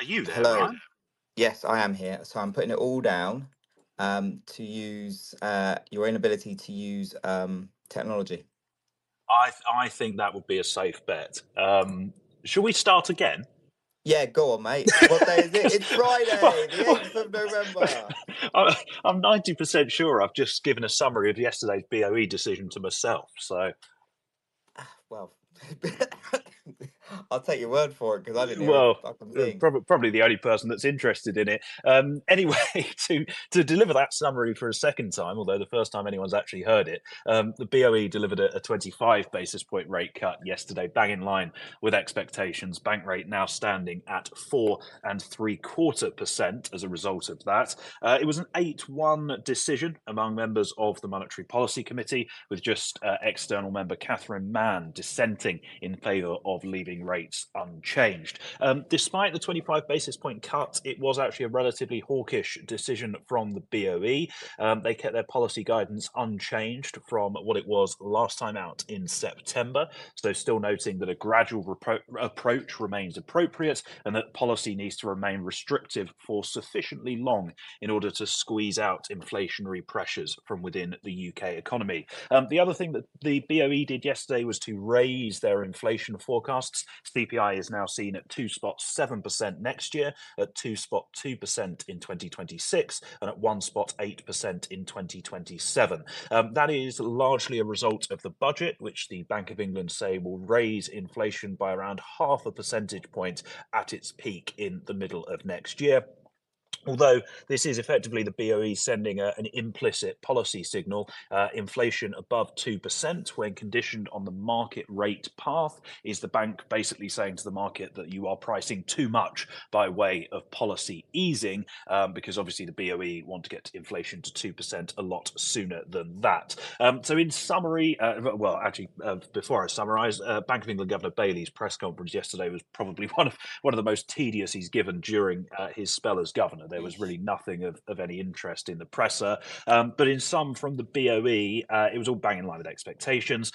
Are you there, Hello. Ryan? Yes, I am here. So I'm putting it all down to use your inability to use technology. I think that would be a safe bet. Shall we start again? Yeah, go on, mate. What day is it? It's well, Friday, the well, 8th of November. I'm 90% sure I've just given a summary of yesterday's BOE decision to myself. So, Well, I'll take your word for it because I didn't hear a well, fucking thing. probably the only person that's interested in it. Anyway, to deliver that summary for a second time, although the first time anyone's actually heard it, the BOE delivered a 25 basis point rate cut yesterday, bang in line with expectations. Bank rate now standing at 4.75% as a result of that. It was an 8-1 decision among members of the Monetary Policy Committee, with just external member Catherine Mann dissenting in favour of leaving rates unchanged. Despite the 25 basis point cut, it was actually a relatively hawkish decision from the BOE. They kept their policy guidance unchanged from what it was last time out in September. So, still noting that a gradual approach remains appropriate and that policy needs to remain restrictive for sufficiently long in order to squeeze out inflationary pressures from within the UK economy. The other thing that the BOE did yesterday was to raise their inflation forecasts. CPI is now seen at 2.7% next year, at 2.2% in 2026, and at 1.8% in 2027. That is largely a result of the budget, which the Bank of England say will raise inflation by around half a percentage point at its peak in the middle of next year. Although this is effectively the BOE sending an implicit policy signal, inflation above 2% when conditioned on the market rate path is the bank basically saying to the market that you are pricing too much by way of policy easing, because obviously the BOE want to get inflation to 2% a lot sooner than that. So in summary, before I summarise, Bank of England Governor Bailey's press conference yesterday was probably one of the most tedious he's given during his spell as governor. There was really nothing of any interest in the presser. But in sum, from the BOE, it was all bang in line with expectations.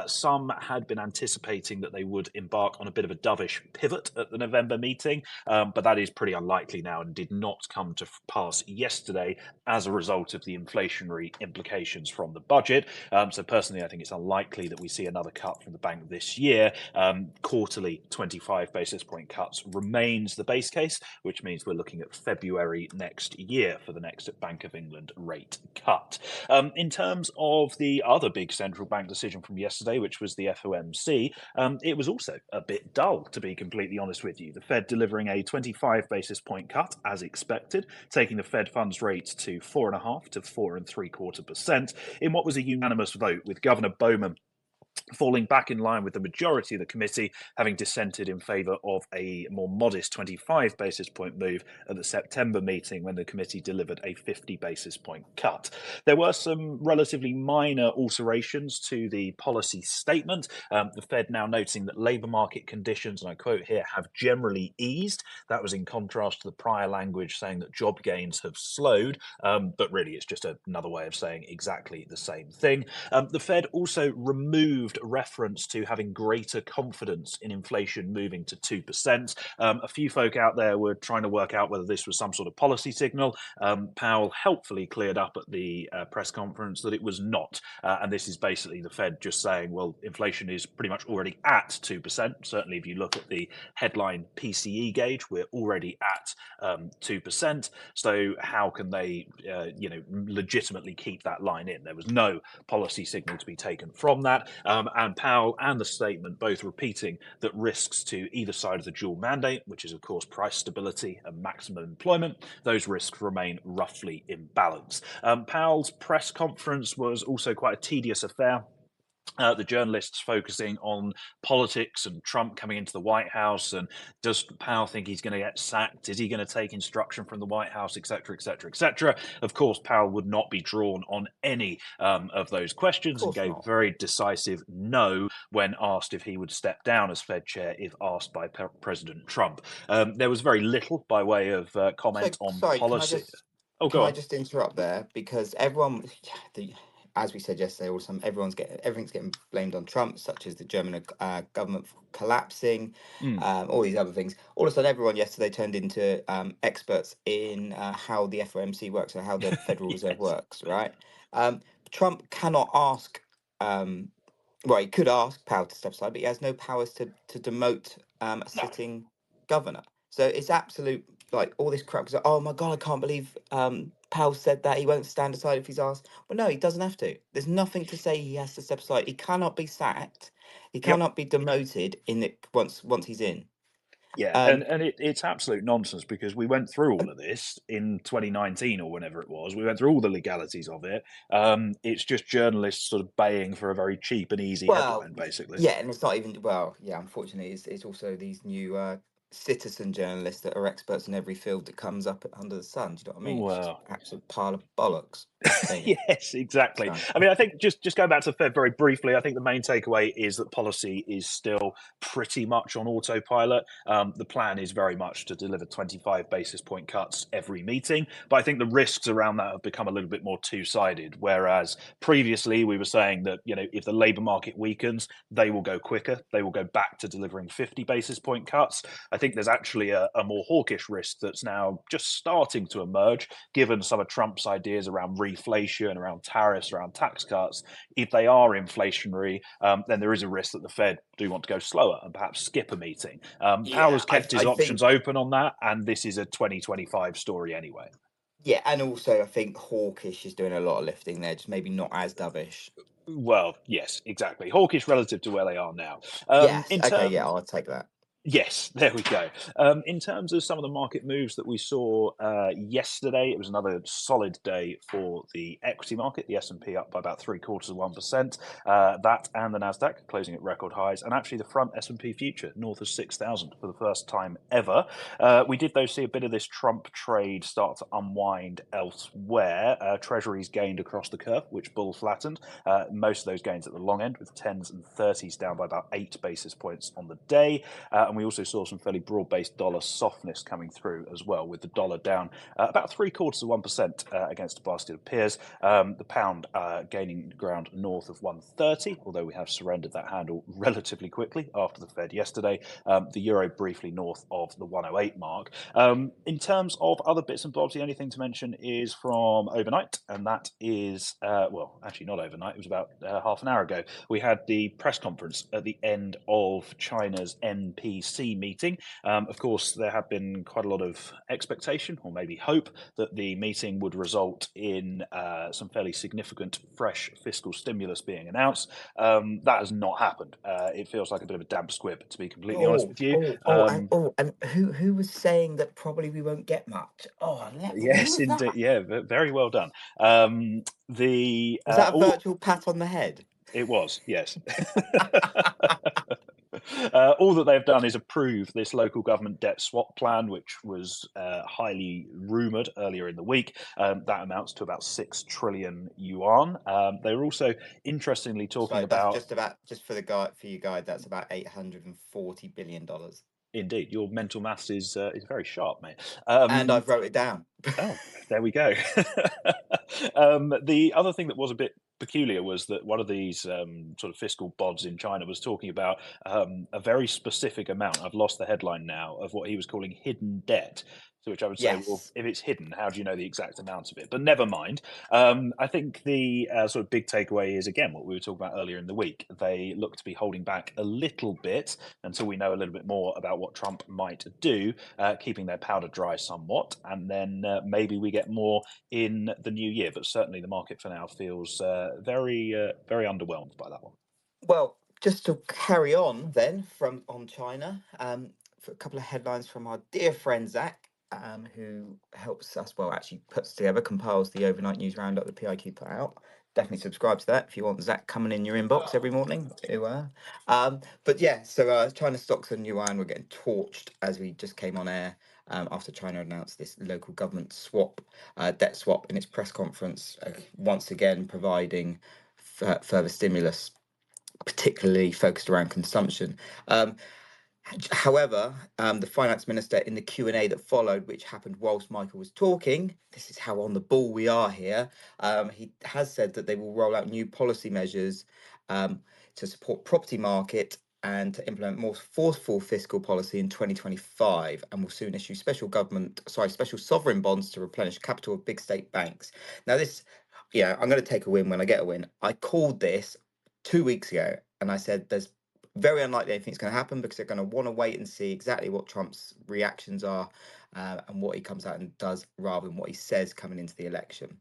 Some had been anticipating that they would embark on a bit of a dovish pivot at the November meeting, but that is pretty unlikely now and did not come to pass yesterday as a result of the inflationary implications from the budget. So personally, I think it's unlikely that we see another cut from the bank this year. Quarterly 25 basis point cuts remains the base case, which means we're looking at February next year for the next Bank of England rate cut. In terms of the other big central bank decision from yesterday, which was the FOMC, it was also a bit dull, to be completely honest with you. The Fed delivering a 25 basis point cut as expected, taking the Fed funds rate to 4.5 to 4.75% in what was a unanimous vote, with Governor Bowman falling back in line with the majority of the committee, having dissented in favour of a more modest 25 basis point move at the September meeting when the committee delivered a 50 basis point cut. There were some relatively minor alterations to the policy statement. The Fed now noting that labour market conditions, and I quote here, have generally eased. That was in contrast to the prior language saying that job gains have slowed, but really it's just another way of saying exactly the same thing. The Fed also removed reference to having greater confidence in inflation moving to 2%. A few folk out there were trying to work out whether this was some sort of policy signal. Powell helpfully cleared up at the press conference that it was not. And this is basically the Fed just saying, well, inflation is pretty much already at 2%. Certainly, if you look at the headline PCE gauge, we're already at 2%. So how can they, legitimately keep that line in? There was no policy signal to be taken from that. And Powell and the statement both repeating that risks to either side of the dual mandate, which is, of course, price stability and maximum employment, those risks remain roughly in balance. Powell's press conference was also quite a tedious affair. The journalists focusing on politics and Trump coming into the White House, and does Powell think he's going to get sacked? Is he going to take instruction from the White House, etc., etc., etc.? Of course, Powell would not be drawn on any of those Of questions and course gave not. very decisive no when asked if he would step down as Fed chair if asked by President Trump. There was very little by way of So comment on sorry, policy. Oh, can go I on. just interrupt there because everyone, the, as we said yesterday, all of a sudden everything's getting blamed on Trump, such as the German government collapsing, Mm. all these other things. All of a sudden, everyone yesterday turned into experts in how the FOMC works or how the Federal Reserve Yes. works, right? Um, Trump cannot ask. Um, well, he could ask Powell to step aside, but he has no powers to demote a No. sitting governor. So it's absolute like all this crap. 'Cause, oh my god, I can't believe Powell said that he won't stand aside if he's asked. Well, no, he doesn't have to. There's nothing to say he has to step aside. He cannot be sacked. He Yep. cannot be demoted in it once he's in. Yeah, Um, and it's absolute nonsense because we went through all of this in 2019 or whenever it was. We went through all the legalities of it. It's just journalists sort of baying for a very cheap and easy well, headline, basically. yeah, and it's not even well, yeah. Unfortunately, it's also these new citizen journalists that are experts in every field that comes up under the sun. Do you know what I mean? It's just Well, absolute pile of bollocks. But there you go. yes, exactly. So I mean, I think just going back to the Fed very briefly, I think the main takeaway is that policy is still pretty much on autopilot. The plan is very much to deliver 25 basis point cuts every meeting, but I think the risks around that have become a little bit more two-sided. Whereas previously we were saying that if the labour market weakens, they will go quicker, they will go back to delivering 50 basis point cuts. I think there's actually a more hawkish risk that's now just starting to emerge, given some of Trump's ideas around reflation, around tariffs, around tax cuts. If they are inflationary, then there is a risk that the Fed do want to go slower and perhaps skip a meeting. Powell yeah, has kept his I options think open on that, and this is a 2025 story anyway. yeah, and also I think Hawkish is doing a lot of lifting there, just maybe not as dovish. Well, yes, exactly. Hawkish relative to where they are now. Yes, In okay, yeah, terms I'll take that. Yes, there we go. In terms of some of the market moves that we saw yesterday, it was another solid day for the equity market. The S&P up by about 0.75%. That and the Nasdaq closing at record highs, and actually the front S&P future north of 6,000 for the first time ever. We did though see a bit of this Trump trade start to unwind elsewhere. Treasuries gained across the curve, which bull flattened. Most of those gains at the long end, with 10s and 30s down by about 8 basis points on the day. And we also saw some fairly broad-based dollar softness coming through as well, with the dollar down about 0.75% against a basket of peers. The pound gaining ground north of 130, although we have surrendered that handle relatively quickly after the Fed yesterday. The euro briefly north of the 108 mark. In terms of other bits and bobs, the only thing to mention is from overnight, and that is, well, actually not overnight, it was about half an hour ago. We had the press conference at the end of China's NPC meeting. Of course, there had been quite a lot of expectation, or maybe hope, that the meeting would result in some fairly significant fresh fiscal stimulus being announced. That has not happened. It feels like a bit of a damp squib, to be completely honest with you. And who was saying that probably we won't get much? Oh, who Yes, was indeed. that? Yeah, very well done. The Was that a all virtual pat on the head? It was, yes. All that they've done is approve this local government debt swap plan, which was highly rumoured earlier in the week. That amounts to about 6 trillion yuan. They were also interestingly talking So that's about, just about just for the guy for you guide. That's about $840 billion, indeed, your mental maths is very sharp, mate. and I've wrote it down. Oh, there we go. The other thing that was a bit peculiar was that one of these sort of fiscal bods in China was talking about a very specific amount. I've lost the headline now of what he was calling hidden debt. To which I would say, well, Yes. if it's hidden, how do you know the exact amount of it? But never mind. I think the sort of big takeaway is, again, what we were talking about earlier in the week. They look to be holding back a little bit until we know a little bit more about what Trump might do, keeping their powder dry somewhat, and then maybe we get more in the new year. But certainly, the market for now feels very underwhelmed by that one. Well, just to carry on then from on China, for a couple of headlines from our dear friend Zach, who helps us, well, actually puts together, compiles the overnight news roundup that PIQ put out. Definitely subscribe to that if you want Zach coming in your inbox every morning. But yeah, so China stocks and yuan were getting torched as we just came on air after China announced this local government swap, debt swap in its press conference, once again providing further stimulus particularly focused around consumption. Um, However, the finance minister in the Q&A that followed, which happened whilst Michael was talking, this is how on the ball we are here. He has said that they will roll out new policy measures um, to support property market and to implement more forceful fiscal policy in 2025, and will soon issue special sovereign bonds to replenish capital of big state banks. Now, this, yeah, I'm going to take a win when I get a win. I called this 2 weeks ago, and I said there's very unlikely anything's going to happen because they're going to want to wait and see exactly what Trump's reactions are and what he comes out and does rather than what he says coming into the election.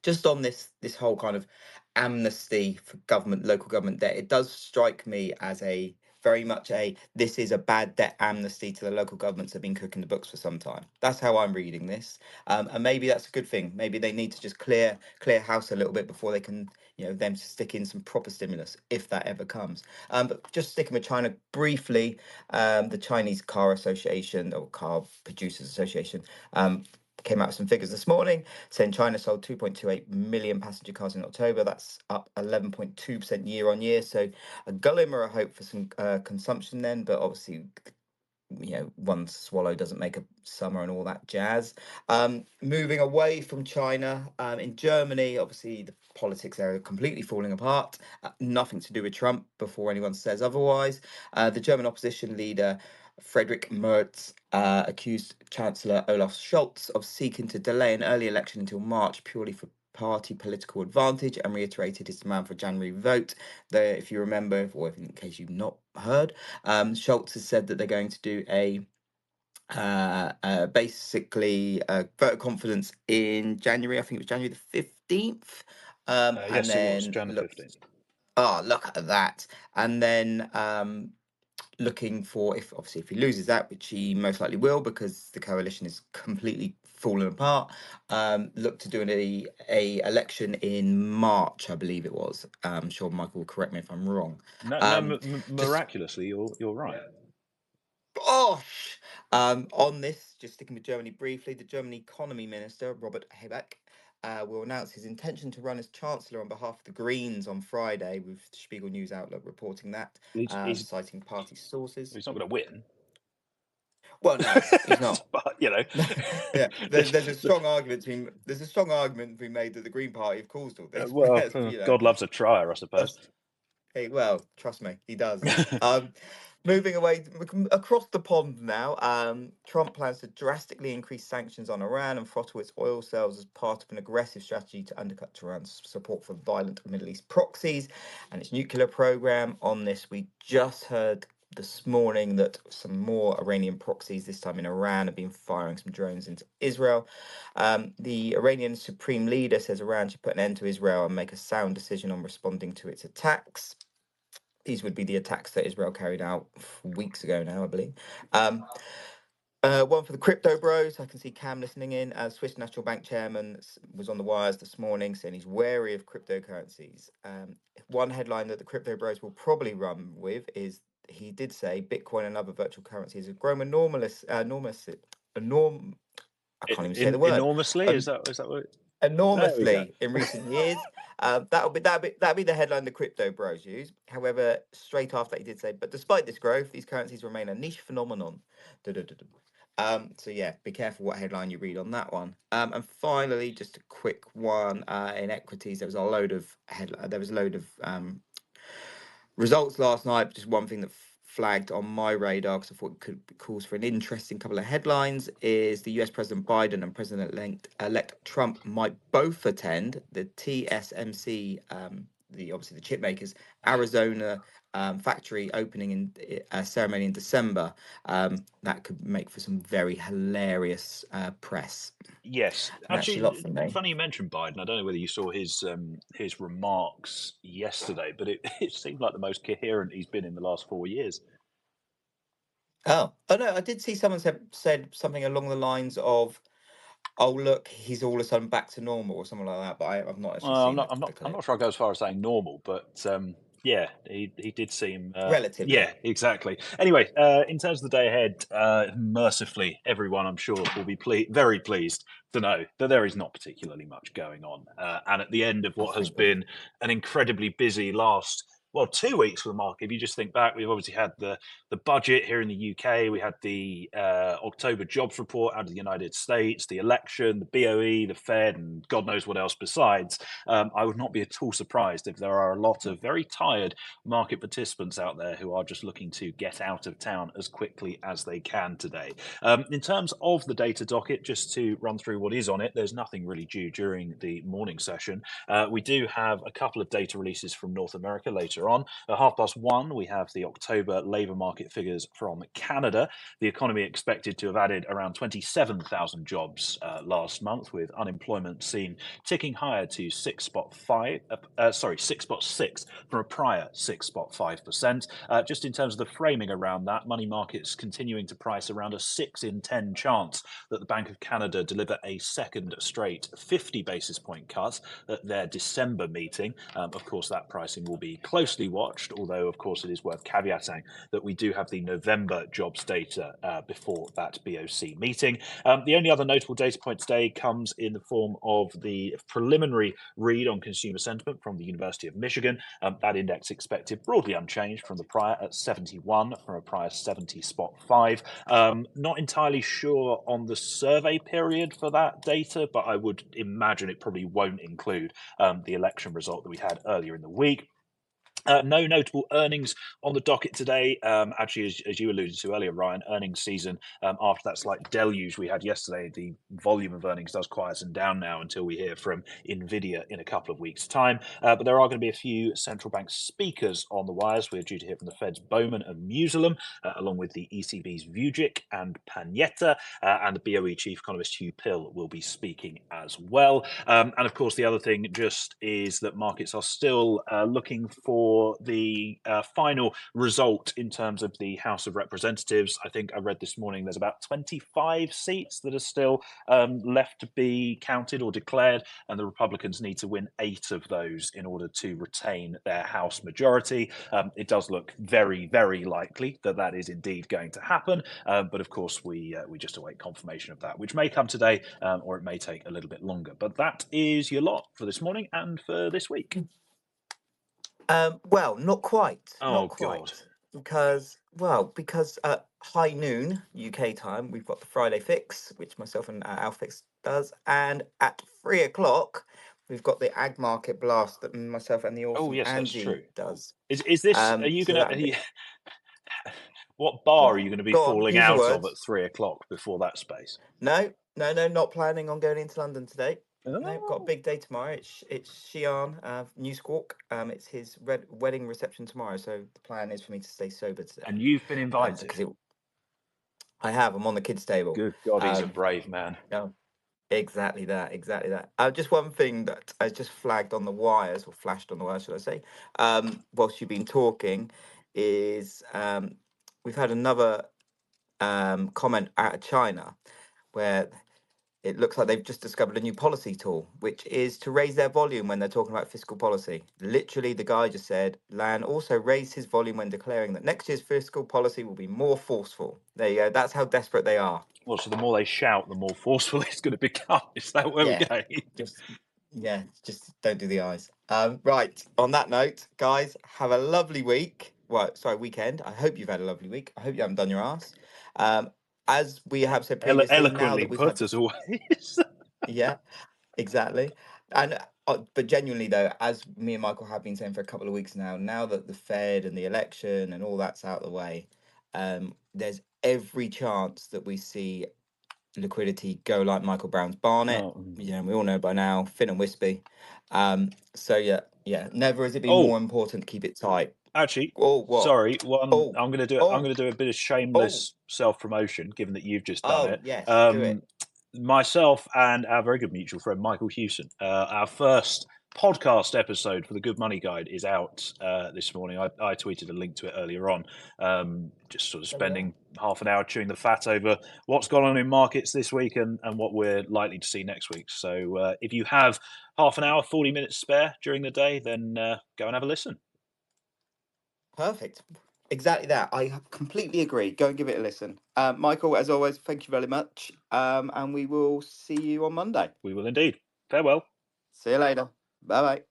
Just on this whole kind of amnesty for government, local government debt, it does strike me as a very much a this is a bad debt amnesty to the local governments that have been cooking the books for some time. That's how I'm reading this, and maybe that's a good thing. Maybe they need to just clear house a little bit before they can, them stick in some proper stimulus if that ever comes. But just sticking with China briefly, the Chinese Car Association or Car Producers Association. Came out with some figures this morning saying China sold 2.28 million passenger cars in October. That's up 11.2% year on year. So a glimmer of hope for some consumption then, but obviously, one swallow doesn't make a summer and all that jazz. Moving away from China, in Germany, obviously the politics there are completely falling apart. Nothing to do with Trump before anyone says otherwise. The German opposition leader Friedrich Merz accused Chancellor Olaf Scholz of seeking to delay an early election until March purely for party political advantage, and reiterated his demand for a January vote. If you remember, or in case you've not heard, Schultz has said that they're going to do a basically vote of confidence in January. I think it was January the 15th. And Yes, it was then Jan the 15th. look at that. And then looking for, if he loses that, which he most likely will because the coalition is completely fallen apart, look to do a election in March, I believe it was. I'm sure Michael will correct me if I'm wrong. No, no, Um, just miraculously, you're right. Bosh! On this, just sticking with Germany briefly, the German economy minister, Robert Habeck, will announce his intention to run as chancellor on behalf of the Greens on Friday, with Spiegel News Outlook reporting that, He's he's, citing party sources. he's not going to win, Well, no, he's not. but Yeah, this, there's a strong argument to be made that the Green Party have caused all this. well, But God loves a trier, I suppose. hey, well, trust me, he does. Um, Moving away across the pond now, Trump plans to drastically increase sanctions on Iran and throttle its oil sales as part of an aggressive strategy to undercut Tehran's support for violent Middle East proxies and its nuclear program. On this, we just heard this morning that some more Iranian proxies, this time in Iran, have been firing some drones into Israel. The Iranian supreme leader says Iran should put an end to Israel and make a sound decision on responding to its attacks. These would be the attacks that Israel carried out weeks ago now, I believe. Um, One for the crypto bros. I can see Cam listening in. Swiss National Bank chairman was on the wires this morning saying he's wary of cryptocurrencies. One headline that the crypto bros will probably run with is he did say Bitcoin and other virtual currencies have grown I can't even say the word. Enormously, En- is that what? There we go. Enormously in recent years. That'll be the headline the crypto bros use. However, straight after that, he did say, but despite this growth, these currencies remain a niche phenomenon. Du-du-du-du. So yeah, be careful what headline you read on that one. And finally, just a quick one in equities. There was a load of results last night. Just one thing that flagged on my radar because I thought it could be cause for an interesting couple of headlines is the US President Biden and President-elect Trump might both attend the TSMC, obviously the chip makers, Arizona factory opening in a ceremony in December. That could make for some very hilarious press. Yes, And that's a lot actually, from me. funny you mentioned Biden. I don't know whether you saw his remarks yesterday, but it seemed like the most coherent he's been in the last 4 years. Oh no, I did see someone said something along the lines of, "Oh look, he's all of a sudden back to normal" or something like that. But I've not actually Well, I'm seen not, the, I'm the not, I'm clip. not sure I go as far as saying normal, but yeah, he did seem, Relatively. yeah, exactly. Anyway, in terms of the day ahead, mercifully, everyone I'm sure will be very pleased to know that there is not particularly much going on, and at the end of Oh, what has thank God. been an incredibly busy last well, 2 weeks for the market. If you just think back, we've obviously had the budget here in the UK. We had the October jobs report out of the United States, the election, the BOE, the Fed, and God knows what else besides. I would not be at all surprised if there are a lot of very tired market participants out there who are just looking to get out of town as quickly as they can today. In terms of the data docket, just to run through what is on it, there's nothing really due during the morning session. We do have a couple of data releases from North America later on. At 1:30, we have the October labour market figures from Canada. The economy expected to have added around 27,000 jobs last month, with unemployment seen ticking higher to 6.6 from a prior 6.5%. Just in terms of the framing around that, money markets continuing to price around a 6 in 10 chance that the Bank of Canada deliver a second straight 50 basis point cut at their December meeting. Of course, that pricing will be closely watched, although, of course, it is worth caveating that we do have the November jobs data before that BOC meeting. The only other notable data point today comes in the form of the preliminary read on consumer sentiment from the University of Michigan. That index expected broadly unchanged from the prior at 71 from a prior 70.5. Not entirely sure on the survey period for that data, but I would imagine it probably won't include the election result that we had earlier in the week. No notable earnings on the docket today. Actually, as you alluded to earlier, Ryan, earnings season, after that slight deluge we had yesterday, the volume of earnings does quieten down now until we hear from Nvidia in a couple of weeks' time. But there are going to be a few central bank speakers on the wires. We're due to hear from the Fed's Bowman and Musalem, along with the ECB's Vujicic and Panetta, and the BOE chief economist Hugh Pill will be speaking as well. And of course, the other thing just is that markets are still looking for the final result in terms of the House of Representatives. I think I read this morning there's about 25 seats that are still left to be counted or declared, and the Republicans need to win 8 of those in order to retain their House majority. It does look very, very likely that that is indeed going to happen, but of course we just await confirmation of that, which may come today or it may take a little bit longer. But that is your lot for this morning and for this week. Well, not quite, Oh God. because at high noon UK time we've got the Friday fix, which myself and Alfix does, and at 3 o'clock we've got the ag market blast that myself and the Oh awesome yes, that's Angie true. does. Is this? Are you So gonna? that What bar are what? you going to be Go on, falling use your out of at words. 3 o'clock before that space? No, no, no, not planning on going into London today. No, got a Oh. big day tomorrow. It's Shian, New Squawk. It's his wedding reception tomorrow. So the plan is for me to stay sober And today. you've been invited. Because I have. I'm on the kids' table. Good God, he's a Um, brave man. no, exactly that. Exactly that. Just one thing that I just flagged on the wires, or flashed on the wires, should I say? Whilst you've been talking, is we've had another comment out of China where it looks like they've just discovered a new policy tool, which is to raise their volume when they're talking about fiscal policy. Literally, the guy just said, Lan also raised his volume when declaring that next year's fiscal policy will be more forceful. There you go. That's how desperate they are. Well, so the more they shout, the more forceful it's going to become. Is that where we're Yeah, going? just just don't do the eyes. Right. On that note, guys, have a lovely week. Well, sorry, weekend. I hope you've had a lovely week. I hope you haven't done your ass. As we have said previously, now Eloquently that we've had put, the as always. yeah, exactly. And but genuinely though, as me and Michael have been saying for a couple of weeks now that the Fed and the election and all that's out of the way, there's every chance that we see liquidity go like Michael Brown's Barnet. Oh. Yeah, we all know by now, thin and wispy. So yeah, never has it been Oh, more important to keep it tight. actually, Oh, what? sorry. One, Oh, I'm going to do. I'm oh, going to do a bit of oh, shameless self promotion, given that you've just done oh, it. yes, do it. Myself and our very good mutual friend Michael Hewson, our first podcast episode for the Good Money Guide is out this morning. I tweeted a link to it earlier on. Just sort of There we are. spending half an hour chewing the fat over what's gone on in markets this week and what we're likely to see next week. So if you have half an hour, 40 minutes spare during the day, then go and have a listen. Perfect. Exactly that. I completely agree. Go and give it a listen. Michael, as always, thank you very much. And we will see you on Monday. We will indeed. Farewell. See you later. Bye bye.